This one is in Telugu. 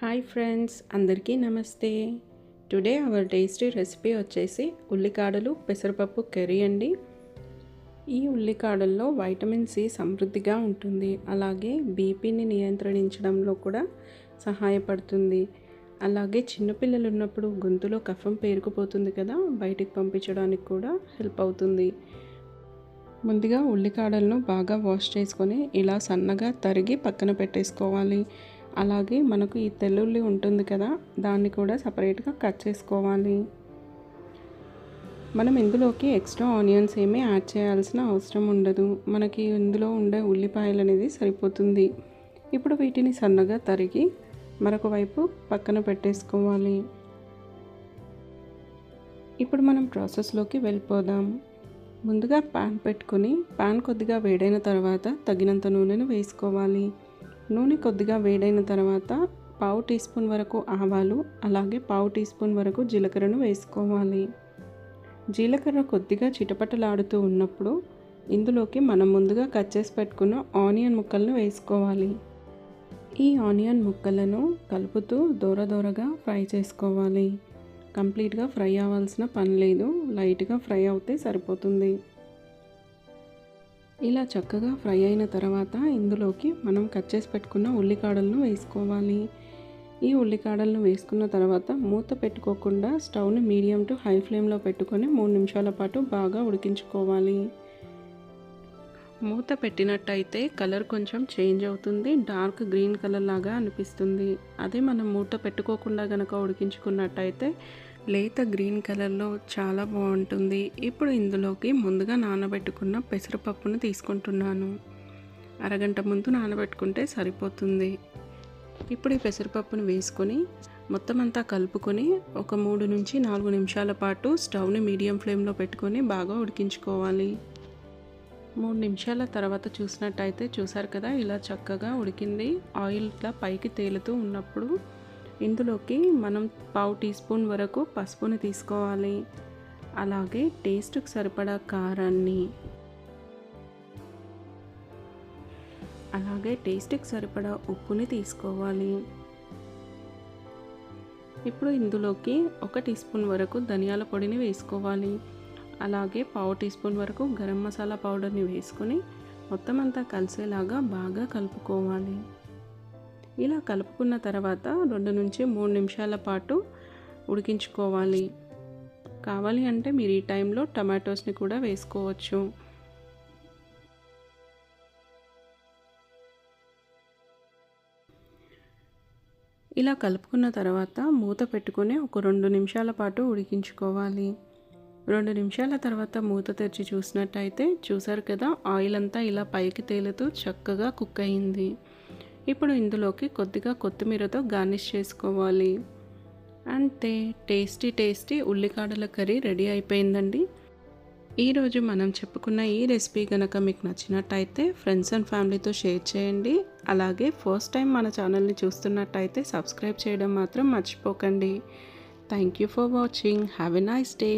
హాయ్ ఫ్రెండ్స్, అందరికీ నమస్తే. టుడే అవర్ టేస్టీ రెసిపీ వచ్చేసి ఉల్లికాడలు పెసరపప్పు కర్రీ అండి. ఈ ఉల్లికాడల్లో వైటమిన్ సి సమృద్ధిగా ఉంటుంది. అలాగే బీపీని నియంత్రించడంలో కూడా సహాయపడుతుంది. అలాగే చిన్నపిల్లలు ఉన్నప్పుడు గొంతులో కఫం పేరుకుపోతుంది కదా, బయటికి పంపించడానికి కూడా హెల్ప్ అవుతుంది. ముందుగా ఉల్లికాడలను బాగా వాష్ చేసుకొని ఇలా సన్నగా తరిగి పక్కన పెట్టేసుకోవాలి. అలాగే మనకు ఈ తెల్లుల్లి ఉంటుంది కదా, దాన్ని కూడా సపరేట్గా కట్ చేసుకోవాలి. మనం ఇందులోకి ఎక్స్ట్రా ఆనియన్స్ ఏమీ యాడ్ చేయాల్సిన అవసరం ఉండదు. మనకి ఇందులో ఉండే ఉల్లిపాయలు అనేది సరిపోతుంది. ఇప్పుడు వీటిని సన్నగా తరిగి మరొక వైపు పక్కన పెట్టేసుకోవాలి. ఇప్పుడు మనం ప్రాసెస్లోకి వెళ్ళిపోదాం. ముందుగా ప్యాన్ పెట్టుకొని ప్యాన్ కొద్దిగా వేడైన తర్వాత తగినంత నూనెను వేసుకోవాలి. నూనె కొద్దిగా వేడైన తర్వాత పావు టీ స్పూన్ వరకు ఆవాలు, అలాగే పావు టీ స్పూన్ వరకు జీలకర్రను వేసుకోవాలి. జీలకర్ర కొద్దిగా చిటపటలాడుతూ ఉన్నప్పుడు ఇందులోకి మనం ముందుగా కట్ చేసి పెట్టుకున్న ఆనియన్ ముక్కలను వేసుకోవాలి. ఈ ఆనియన్ ముక్కలను కలుపుతూ దూరగా ఫ్రై చేసుకోవాలి. కంప్లీట్గా ఫ్రై అవ్వాల్సిన పని లేదు, లైట్గా ఫ్రై అవుతే సరిపోతుంది. ఇలా చక్కగా ఫ్రై అయిన తర్వాత ఇందులోకి మనం కట్ చేసి పెట్టుకున్న ఉల్లికాడలను వేసుకోవాలి. ఈ ఉల్లికాడలను వేసుకున్న తర్వాత మూత పెట్టుకోకుండా స్టవ్ని మీడియం టు హై ఫ్లేమ్లో పెట్టుకొని 3 నిమిషాల పాటు బాగా ఉడికించుకోవాలి. మూత పెట్టినట్టయితే కలర్ కొంచెం చేంజ్ అవుతుంది, డార్క్ గ్రీన్ కలర్ లాగా అనిపిస్తుంది. అదే మనం మూత పెట్టుకోకుండా కనుక ఉడికించుకున్నట్టయితే లేత గ్రీన్ కలర్లో చాలా బాగుంటుంది. ఇప్పుడు ఇందులోకి ముందుగా నానబెట్టుకున్న పెసరపప్పును తీసుకుంటున్నాను. అరగంట ముందు నానబెట్టుకుంటే సరిపోతుంది. ఇప్పుడు ఈ పెసరపప్పును వేసుకొని మొత్తం అంతా కలుపుకొని ఒక 3 నుంచి 4 నిమిషాల పాటు స్టవ్ని మీడియం ఫ్లేమ్లో పెట్టుకొని బాగా ఉడికించుకోవాలి. 3 నిమిషాల తర్వాత చూసినట్టయితే చూసారు కదా, ఇలా చక్కగా ఉడికింది. ఆయిల్ ఇట్లా పైకి తేలుతూ ఉన్నప్పుడు ఇందులోకి మనం పావు టీ స్పూన్ వరకు పసుపుని తీసుకోవాలి. అలాగే టేస్ట్కి సరిపడా కారాన్ని, అలాగే టేస్ట్కి సరిపడా ఉప్పుని తీసుకోవాలి. ఇప్పుడు ఇందులోకి 1 టీ స్పూన్ వరకు ధనియాల పొడిని వేసుకోవాలి. అలాగే పావు టీ స్పూన్ వరకు గరం మసాలా పౌడర్ని వేసుకొని మొత్తం అంతా కలిసేలాగా బాగా కలుపుకోవాలి. ఇలా కలుపుకున్న తర్వాత 2 నుంచి 3 నిమిషాల పాటు ఉడికించుకోవాలి. కావాలి అంటే మీరు ఈ టైంలో టమాటోస్ని కూడా వేసుకోవచ్చు. ఇలా కలుపుకున్న తర్వాత మూత పెట్టుకొని ఒక 2 నిమిషాల పాటు ఉడికించుకోవాలి. 2 నిమిషాల తర్వాత మూత తెరిచి చూసినట్టయితే చూసారు కదా, ఆయిల్ అంతా ఇలా పైకి తేలుతూ చక్కగా కుక్ అయింది. ఇప్పుడు ఇందులోకి కొద్దిగా కొత్తిమీరతో గార్నిష్ చేసుకోవాలి. అంతే, టేస్టీ ఉల్లికాడల కర్రీ రెడీ అయిపోయిందండి. ఈరోజు మనం చెప్పుకున్న ఈ రెసిపీ కనుక మీకు నచ్చినట్టయితే ఫ్రెండ్స్ అండ్ ఫ్యామిలీతో షేర్ చేయండి. అలాగే ఫస్ట్ టైం మన ఛానల్ని చూస్తున్నట్టయితే సబ్స్క్రైబ్ చేయడం మాత్రం మర్చిపోకండి. Thank you for watching. Have a nice day.